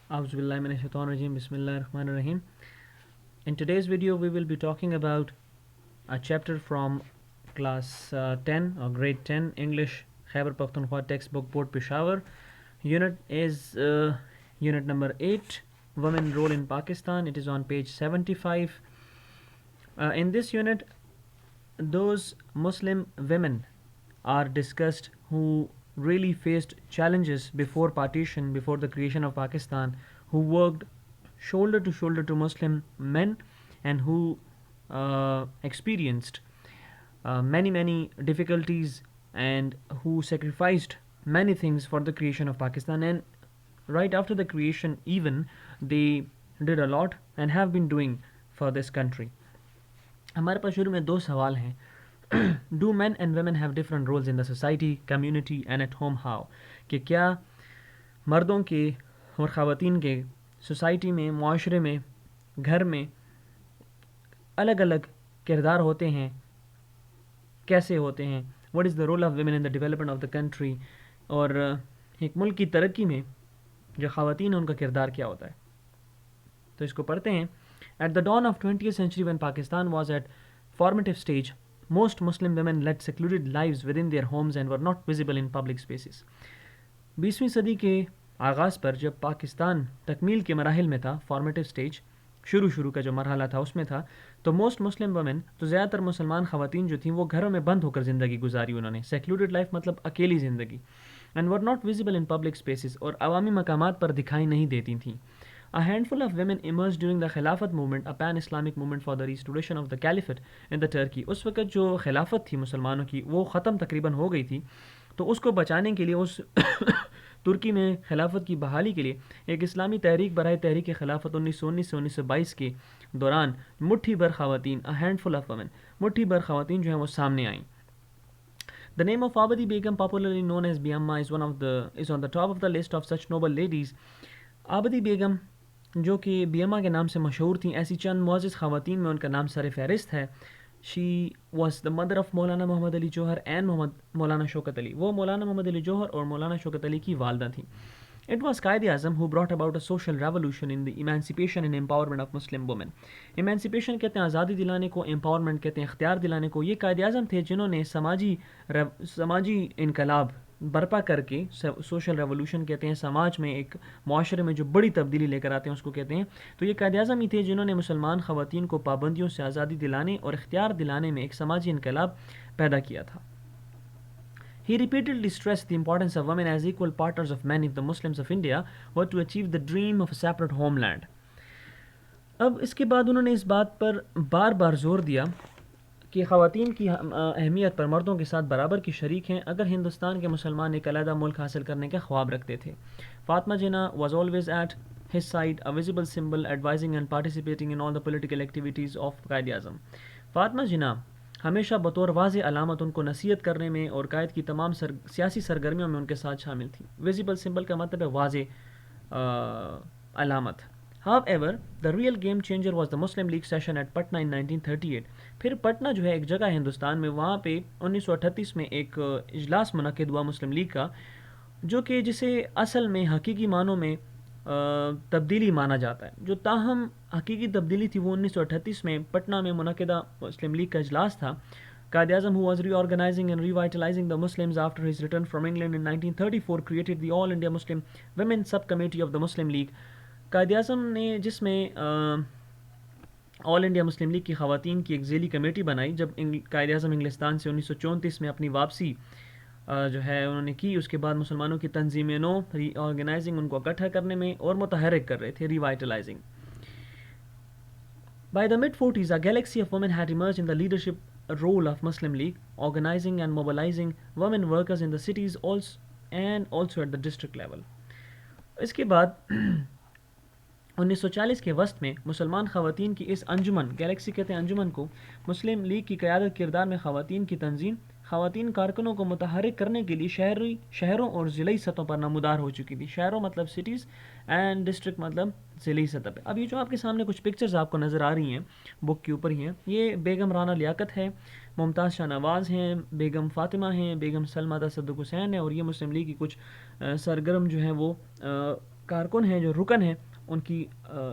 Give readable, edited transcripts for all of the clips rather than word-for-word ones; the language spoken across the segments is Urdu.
A'udhu billahi minash shaitanir rajim. Bismillahir rahmanir rahim. In today's video, we will be talking about a chapter from class 10 or grade 10 English Khyber Pakhtunkhwa textbook Board Peshawar. Unit is unit number 8, Women Role in Pakistan. It is on page 75. In this unit, those Muslim women are discussed who really faced challenges before partition, before the creation of Pakistan, who worked shoulder to shoulder to Muslim men, and who experienced many difficulties, and who sacrificed many things for the creation of Pakistan. And right after the creation, even they did a lot and have been doing for this country. ہمارے پاس شروع میں دو سوال ہیں do men and women have different roles in the society community and at home how کہ کیا مردوں کے اور خواتین کے سوسائٹی میں معاشرے میں گھر میں الگ الگ کردار ہوتے ہیں کیسے ہوتے ہیں what is the role of women in the development of the country اور ایک ملک کی ترقی میں جو خواتین ہیں ان کا کردار کیا ہوتا ہے تو اس کو پڑھتے ہیں At the dawn of 20th century, when Pakistan was at formative stage, most Muslim women led secluded lives within their homes and were not visible in public spaces. 20ویں صدی کے آغاز پر جب پاکستان تکمیل کے مراحل میں تھا، فارمیٹیو سٹیج شروع کا جو مرحلہ تھا اس میں تھا، تو موسٹ مسلم وومن تو زیادہ تر مسلمان خواتین جو تھیں وہ گھروں میں بند ہو کر زندگی گزاری انہوں نے. سیکلوڈیڈ لائف مطلب اکیلی زندگی. And were not visible in public spaces, اور عوامی مقامات پر دکھائی نہیں دیتی تھیں. A handful of women emerged during the Khilafat movement, a pan-Islamic movement for the restoration of the caliphate in the Turkey. اس وقت جو خلافت تھی مسلمانوں کی وہ ختم تقریباً ہو گئی تھی، تو اس کو بچانے کے لیے اس ترکی میں خلافت کی بحالی کے لیے ایک اسلامی تحریک برائے تحریک خلافت 1919 سے 1922 کے دوران مٹھی بھر خواتین a handful of women مٹھی بھر خواتین جو ہیں وہ سامنے آئیں. The name of Abadi Begum, popularly known as Biamma, is on the top of the list of such noble ladies. آبدی بیگم جو کہ بیما کے نام سے مشہور تھیں، ایسی چند معزز خواتین میں ان کا نام سر فہرست ہے. She was the mother of Maulana Muhammad Ali Jauhar and مولانا شوکت علی. وہ مولانا محمد علی جوہر اور مولانا شوکت علی کی والدہ تھیں. It was Quaid Azam who brought about a social revolution in the emancipation and empowerment of Muslim women. Emancipation کہتے ہیں آزادی دلانے کو، empowerment کہتے ہیں اختیار دلانے کو. یہ قائد اعظم تھے جنہوں نے سماجی انقلاب برپا کر کے، سوشل ریولوشن کہتے ہیں، سماج میں ایک معاشرے میں جو بڑی تبدیلی لے کر آتے ہیں اس کو کہتے ہیں. تو یہ قائد اعظم ہی تھے جنہوں نے مسلمان خواتین کو پابندیوں سے آزادی دلانے اور اختیار دلانے میں ایک سماجی انقلاب پیدا کیا تھا. He repeatedly stressed the importance of women as equal partners of men if the Muslims of India were to achieve the dream of a separate homeland. اب اس کے بعد انہوں نے اس بات پر بار بار زور دیا کہ خواتین کی اہمیت پر مردوں کے ساتھ برابر کی شریک ہیں اگر ہندوستان کے مسلمان ایک علیحدہ ملک حاصل کرنے کا خواب رکھتے تھے. فاطمہ جناح was always at his side, a visible symbol, advising and participating in all the political activities of Quaid Azam. Fatima جناح ہمیشہ بطور واضح علامت ان کو نصیحت کرنے میں اور قائد کی تمام سیاسی سرگرمیوں میں ان کے ساتھ شامل تھی. ویزیبل سمبل کا مطلب ہے واضح علامت. However, the real game changer was the Muslim League session at Patna in 1938. پھر پٹنہ جو ہے ایک جگہ ہندوستان میں، وہاں پہ 1938 میں ایک اجلاس منعقد ہوا مسلم لیگ کا، جو کہ جسے اصل میں حقیقی معنوں میں تبدیلی مانا جاتا ہے. جو تاہم حقیقی تبدیلی تھی وہ 1938 میں پٹنہ میں منعقدہ مسلم لیگ کا اجلاس تھا. Quaid Azam who was reorganizing and revitalizing the Muslims after his return from England in 1934 created the All India Muslim Women Sub-Committee of the Muslim League. Quaid Azam نے جس میں آل انڈیا مسلم لیگ کی خواتین کی ایک ذیلی کمیٹی بنائی، جب قائد اعظم انگلستان سے 1934 میں اپنی واپسی جو ہے انہوں نے کی، اس کے بعد مسلمانوں کی تنظیم نو ری آرگنائزنگ ان کو اکٹھا کرنے میں اور متحرک کر رہے تھے، ریوائٹلائزنگ. By the mid-40s, a galaxy of women had emerged in the leadership role of Muslim League, organizing and mobilizing women workers in the cities and also at the district level. اس کے بعد 1940 کے وسط میں مسلمان خواتین کی اس انجمن، گیلیکسی کہتے ہیں انجمن کو، مسلم لیگ کی قیادت کردار میں خواتین کی تنظیم خواتین کارکنوں کو متحرک کرنے کے لیے شہروں اور ضلعی سطحوں پر نمودار ہو چکی تھی. شہروں مطلب سٹیز اینڈ ڈسٹرکٹ مطلب ضلعی سطح پہ. اب یہ جو آپ کے سامنے کچھ پکچرز آپ کو نظر آ رہی ہیں بک کے اوپر ہی ہیں، یہ بیگم رانا لیاقت ہے، ممتاز شاہ نواز ہیں، بیگم فاطمہ ہیں، بیگم سلمہ تصدق حسین ہے، اور یہ مسلم لیگ کی کچھ سرگرم جو ہیں وہ کارکن ہیں جو رکن ہیں ان کی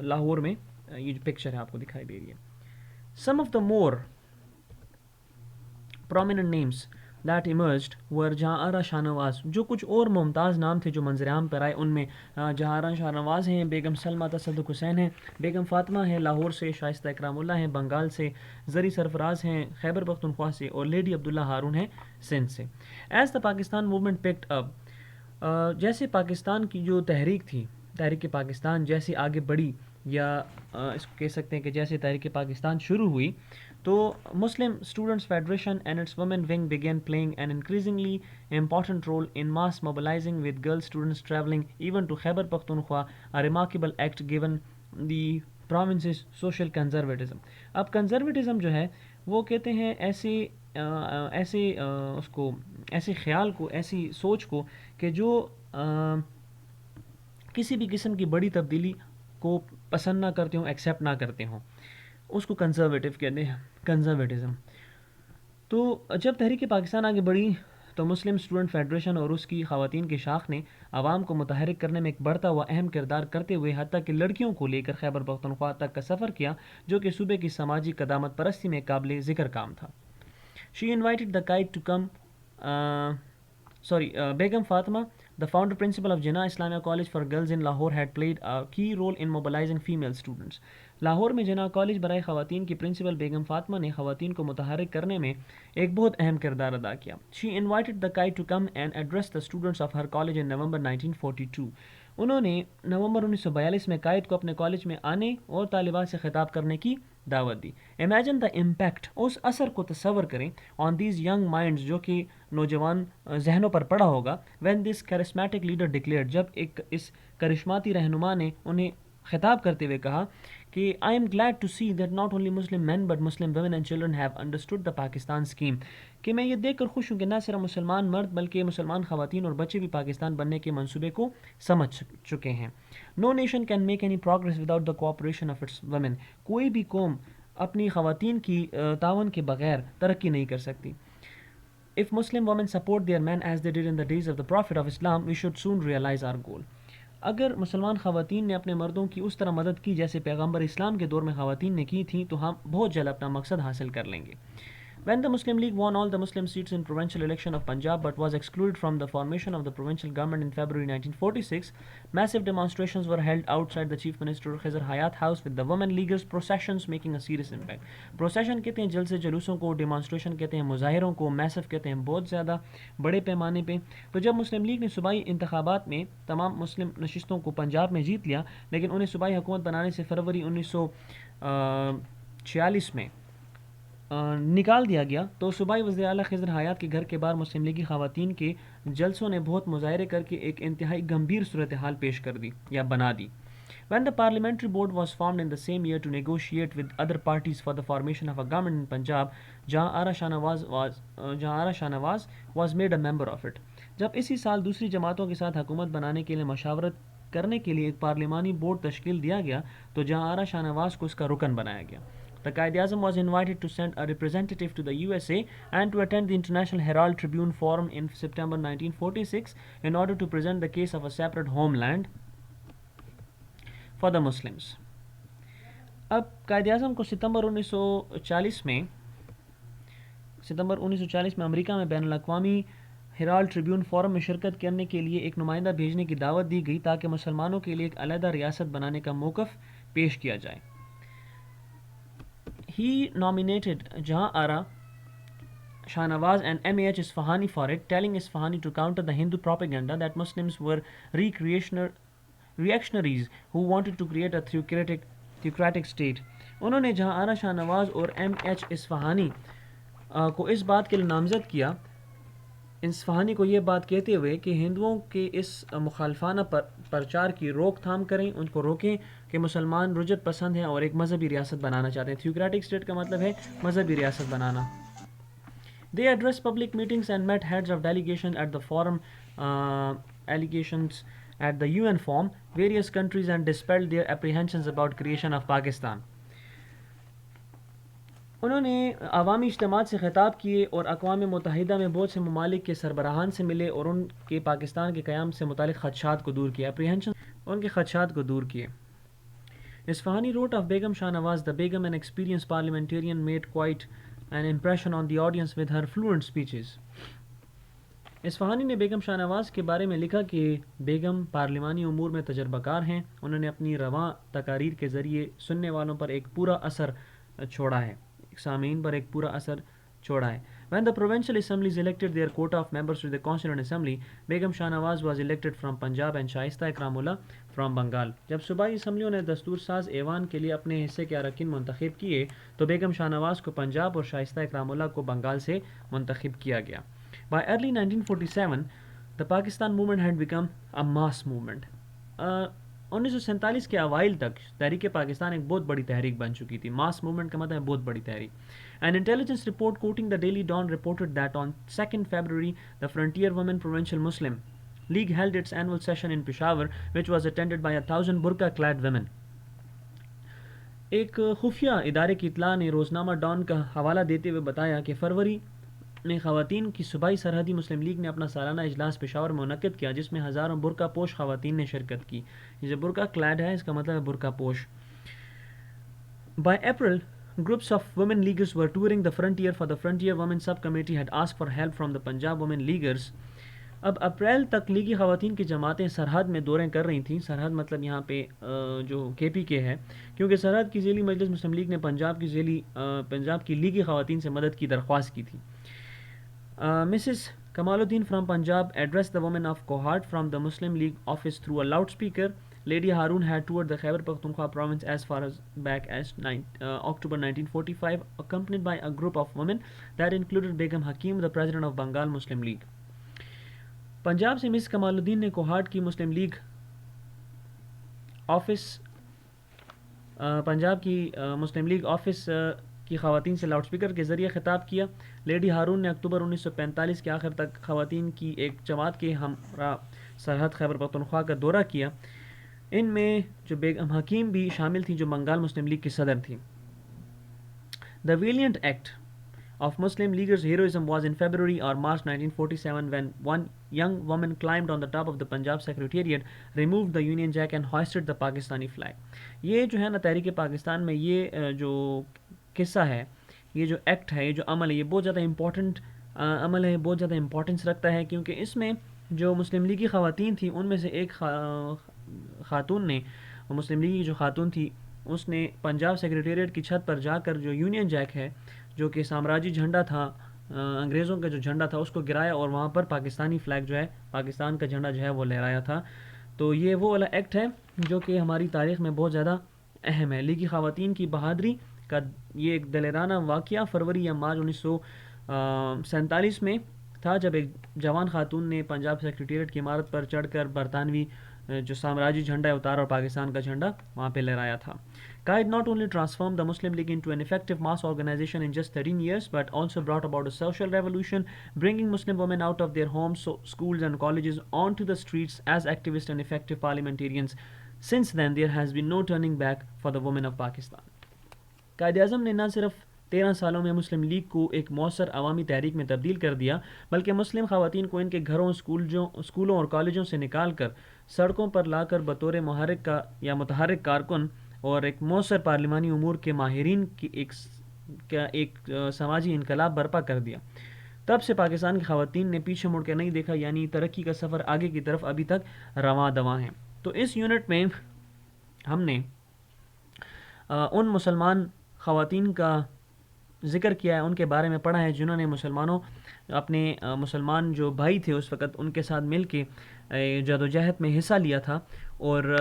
لاہور میں یہ جو پکچر ہے آپ کو دکھائی دے رہی ہے. Some of the more prominent names that emerged were جہاں آرا شاہ نواز. جو کچھ اور ممتاز نام تھے جو منظر عام پر آئے ان میں جہاں آرا شاہ نواز ہیں, بیگم سلمہ تصدق حسین ہیں, بیگم فاطمہ ہیں لاہور سے, شائستہ اکرام اللہ ہیں بنگال سے, زری سرفراز ہیں خیبر پختونخوا سے, اور لیڈی عبداللہ ہارون ہیں سندھ سے. As the Pakistan movement picked up, جیسے پاکستان کی جو تحریک تھی, تحریک پاکستان جیسے آگے بڑھی, یا اس کو کہہ سکتے ہیں کہ جیسے تحریک پاکستان شروع ہوئی, تو Muslim students federation and its women wing began playing an increasingly important role in mass mobilizing with girl students traveling even to Khyber Pakhtunkhwa, a remarkable act given the province's social conservatism. اب کنزرویٹزم جو ہے وہ کہتے ہیں ایسے خیال کو, ایسی سوچ کو کہ جو کسی بھی قسم کی بڑی تبدیلی کو پسند نہ کرتے ہوں, ایکسیپٹ نہ کرتے ہوں, اس کو کنزرویٹو کہتے ہیں, کنزرویٹزم. تو جب تحریک پاکستان آگے بڑھی تو مسلم اسٹوڈنٹ فیڈریشن اور اس کی خواتین کی شاخ نے عوام کو متحرک کرنے میں ایک بڑھتا ہوا اہم کردار کرتے ہوئے حتیٰ کہ لڑکیوں کو لے کر خیبر پختونخوا تک کا سفر کیا, جو کہ صوبے کی سماجی قدامت پرستی میں قابل ذکر کام تھا. She invited the kite to come Begum Fatima, the founder principal of Jinnah Islamia College for Girls in Lahore, had played a key role in mobilizing female students. Lahore میں جناح کالج برائے خواتین کی پرنسپل بیگم فاطمہ نے خواتین کو متحرک کرنے میں ایک بہت اہم کردار ادا کیا. She invited the kite to come and address the students of her college in November 1942. انہوں نے نومبر 1942 میں قائد کو اپنے کالج میں آنے اور طالبات سے خطاب کرنے کی دعوت دی. Imagine the impact, اس اثر کو تصور کریں, on these young minds, جو کہ نوجوان ذہنوں پر پڑا ہوگا, when this charismatic leader declared, جب اس کرشماتی رہنما نے انہیں خطاب کرتے ہوئے کہا کہ I am glad to see that not only Muslim men but Muslim women and children have understood the Pakistan scheme. کہ میں یہ دیکھ کر خوش ہوں کہ نہ صرف مسلمان مرد بلکہ مسلمان خواتین اور بچے بھی پاکستان بننے کے منصوبے کو سمجھ چکے ہیں. No nation can make any progress without the cooperation of its women. کوئی بھی قوم اپنی خواتین کی تعاون کے بغیر ترقی نہیں کر سکتی. If Muslim women support their men as they did in the days of the Prophet of Islam, we should soon realize our goal. اگر مسلمان خواتین نے اپنے مردوں کی اس طرح مدد کی جیسے پیغمبر اسلام کے دور میں خواتین نے کی تھی, تو ہم بہت جلد اپنا مقصد حاصل کر لیں گے. When the Muslim League won all the Muslim seats in provincial election of Punjab but was excluded from the formation of the provincial government in February 1946, massive demonstrations were held outside the Chief Minister Khizr Hayat House with the women leaguers' processions making a serious impact. Procession کہتے ہیں جلسے جلوسوں کو, demonstration کہتے ہیں مظاہروں کو, massive کہتے ہیں بہت زیادہ بڑے پیمانے پہ. تو جب مسلم لیگ نے صوبائی انتخابات میں تمام مسلم نشستوں کو پنجاب میں جیت لیا, لیکن انہیں صوبائی حکومت بنانے سے فروری 1946 میں نکال دیا گیا, تو صوبائی وزیر اعلیٰ خضر حیات کے گھر کے باہر مسلم لیگی خواتین کے جلسوں نے بہت مظاہرے کر کے ایک انتہائی گمبھیر صورتحال پیش کر دی یا بنا دی. When the parliamentary board was formed in the same year to negotiate with other parties for the formation of a government in Punjab, Jahan Ara Shah Nawaz was made a member of it. جب اسی سال دوسری جماعتوں کے ساتھ حکومت بنانے کے لیے مشاورت کرنے کے لیے ایک پارلیمانی بورڈ تشکیل دیا گیا, تو جہاں آرا شاہ نواز کو اس کا رکن بنایا گیا. The Quaid-e-Azam was invited to send a representative to the USA and to attend the International Herald Tribune Forum in September 1946 in order to present the case of a separate homeland for the Muslims. اب قائد اعظم کو ستمبر 1940 میں امریکہ میں بین الاقوامی ہیرالڈ ٹریبیون فورم میں شرکت کرنے کے لیے ایک نمائندہ بھیجنے کی دعوت دی گئی تاکہ مسلمانوں کے لیے ایک علیحدہ ریاست بنانے کا موقف پیش کیا جائے. He nominated Jahan Ara Shah Nawaz and M.A.H. Isfahani for it, telling Isfahani to counter the Hindu propaganda that Muslims were reactionaries who wanted to create a theocratic state. انہوں نے جہاں آرا شاہ نواز اور M.H. اسفہانی کو اس بات کے لیے نامزد کیا, اسفہانی کو یہ بات کہتے ہوئے کہ ہندوؤں کے اس مخالفانہ پرچار کی روک تھام کریں, ان کو روکیں کہ مسلمان رجت پسند ہیں اور ایک مذہبی ریاست بنانا چاہتے ہیں. تھیوکریٹک اسٹیٹ کا مطلب ہے مذہبی ریاست بنانا. They addressed public meetings and met heads of delegation at the forum, allegations at the UN forum, various countries and dispelled their apprehensions about creation of Pakistan. انہوں نے عوامی اجتماعات سے خطاب کیے اور اقوام متحدہ میں بہت سے ممالک کے سربراہان سے ملے اور ان کے پاکستان کے قیام سے متعلق خدشات کو دور کیا. اپریہنشن ان کے خدشات کو دور کیے. Isfahani wrote of Begum Shah Nawaz, the Begum, an experienced parliamentarian, made quite an impression on the audience with her fluent speeches. Ispahani نے بیگم شاہ نواز کے بارے میں لکھا کہ بیگم پارلیمانی امور میں تجربہ کار ہیں. انہوں نے اپنی رواں تقاریر کے ذریعے سننے والوں پر ایک پورا اثر چھوڑا ہے, سامعین پر ایک پورا اثر چھوڑا ہے. When the provincial assemblies elected their quota of members to the constituent assembly, Begum Shah Nawaz was elected from Punjab and Shaistah Ikramullah from Bengal. جب صوبائی اسمبلیوں نے دستور ساز ایوان کے لیے اپنے حصے کے اراکین منتخب کیے تو بیگم شاہ نواز کو پنجاب اور شائستہ اکرام اللہ کو بنگال سے منتخب کیا گیا. By early 1947, the Pakistan movement had become a mass movement. 1947 کے اوائل تک تحریک پاکستان ایک بہت بڑی تحریک بن چکی تھی. ماس موومنٹ کا مطلب ہے بہت بڑی تحریک. An intelligence report quoting the Daily Dawn reported that on 2nd February, the Frontier Women Provincial Muslim League held its annual session in Peshawar, which was attended by 1,000 burqa-clad women. ایک خفیہ ادارے کی اطلاع نے روزنامہ ڈان کا حوالہ دیتے ہوئے بتایا کہ فروری میں خواتین کی صوبائی سرحدی مسلم لیگ نے اپنا سالانہ اجلاس پشاور میں منعقد کیا جس میں ہزاروں برقع پوش خواتین نے شرکت کی. یہ جو برقع کلیڈ ہے اس کا مطلب ہے برقع پوش. By April, groups of women leaguers were touring the frontier for the Frontier Women Sub-Committee had asked for help from the Punjab women leaguers. اب اپریل تک لیگی خواتین کی جماعتیں سرحد میں دوریں کر رہی تھیں. سرحد مطلب یہاں پہ جو کے پی کے ہے, کیونکہ سرحد کی ذیلی مجلس مسلم لیگ نے پنجاب کی لیگی خواتین سے مدد کی درخواست کی تھی. Mrs. Kamaluddin from Punjab addressed the women of Kohart from the Muslim League office through a loudspeaker. Lady Harun had toured the Khyber Pakhtunkhwa province as far as back as October 1945, accompanied by a group of women that included Begum Hakim, the president of Bengal Muslim League. Punjab سے مس کمال الدین نے کوہاٹ کی مسلم لیگ آفس پنجاب کی مسلم لیگ آفس کی خواتین سے لاؤڈ سپیکر کے ذریعے خطاب کیا. لیڈی ہارون نے اکتوبر 1945 کے آخر تک خواتین کی ایک جماعت کے ہمراہ سرحد خیبر پختونخوا کا دورہ کیا. ان میں جو بیگم حکیم بھی شامل تھیں جو بنگال مسلم لیگ کی صدر تھی. The Valiant Act of Muslim Leaguers' heroism was in February or March 1947 when one young woman climbed on the top of the Punjab Secretariat, removed the Union Jack and hoisted the Pakistani flag. یہ جو ہے نا تحریک پاکستان میں یہ جو قصہ ہے, یہ جو ایکٹ ہے, یہ جو عمل ہے, یہ بہت زیادہ امپورٹنٹ عمل ہے, بہت زیادہ امپورٹنس رکھتا ہے کیونکہ اس میں جو مسلم لیگی خواتین تھیں ان میں سے ایک خاتون نے, مسلم لیگی جو خاتون تھی اس نے پنجاب سیکریٹریٹ کی چھت پر جا کر جو یونین جیک ہے جو کہ سامراجی جھنڈا تھا, انگریزوں کا جو جھنڈا تھا, اس کو گرایا اور وہاں پر پاکستانی فلیگ جو ہے, پاکستان کا جھنڈا جو ہے وہ لہرایا تھا. تو یہ وہ والا ایکٹ ہے جو کہ ہماری تاریخ میں بہت زیادہ اہم ہے. لیگی خواتین کی بہادری کا یہ ایک دلیرانہ واقعہ فروری یا مارچ 1947 میں تھا جب ایک جوان خاتون نے پنجاب سیکریٹریٹ کی عمارت پر چڑھ کر برطانوی جو سامراجی جھنڈا ہے اتارا اور پاکستان کا جھنڈا وہاں پہ لہرایا تھا. Qaid not only transformed the Muslim League into an effective mass organization in just 13 years, but also brought about a social revolution, bringing Muslim women out of their homes, schools and colleges onto the streets as activists and effective parliamentarians. Since then, there has been no turning back for the women of Pakistan. Quaid Azam نے نہ صرف 13 سالوں میں مسلم لیگ کو ایک مؤثر عوامی تحریک میں تبدیل کر دیا, بلکہ مسلم خواتین کو ان کے گھروں, اسکولوں اور کالجوں سے نکال کر سڑکوں پر لا کر بطور محرک کا یا متحرک کارکن اور ایک مؤثر پارلیمانی امور کے ماہرین کی ایک سماجی انقلاب برپا کر دیا. تب سے پاکستان کی خواتین نے پیچھے مڑ کے نہیں دیکھا, یعنی ترقی کا سفر آگے کی طرف ابھی تک رواں دواں ہے. تو اس یونٹ میں ہم نے ان مسلمان خواتین کا ذکر کیا ہے, ان کے بارے میں پڑھا ہے جنہوں نے اپنے مسلمان جو بھائی تھے اس وقت ان کے ساتھ مل کے جدوجہد میں حصہ لیا تھا, اور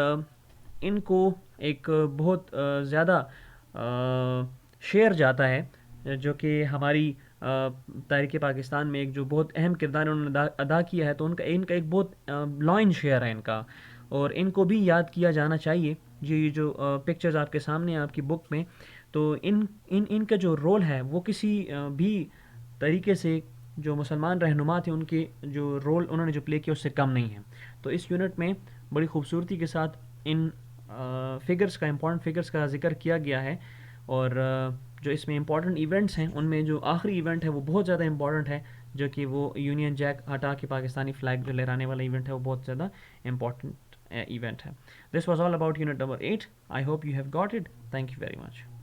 ان کو ایک بہت زیادہ شیئر جاتا ہے جو کہ ہماری تاریخ پاکستان میں ایک جو بہت اہم کردار انہوں نے ادا کیا ہے. تو ان کا ایک بہت لائن شیئر ہے ان کا, اور ان کو بھی یاد کیا جانا چاہیے. یہ جو پکچرز آپ کے سامنے ہیں آپ کی بک میں, تو ان کا جو رول ہے وہ کسی بھی طریقے سے جو مسلمان رہنما تھے ان کے جو رول انہوں نے جو پلے کیا اس سے کم نہیں ہے. تو اس یونٹ میں بڑی خوبصورتی کے ساتھ ان فگرز کا, امپورٹنٹ فگرز کا ذکر کیا گیا ہے, اور جو اس میں امپورٹنٹ ایونٹس ہیں ان میں جو آخری ایونٹ ہے وہ بہت زیادہ امپورٹنٹ ہے, جو کہ وہ یونین جیک ہٹا کے پاکستانی فلیگ جو لہرانے والا ایونٹ ہے وہ بہت زیادہ امپورٹنٹ ایونٹ ہے. This was all about unit number 8. I hope you have got it. Thank you very much.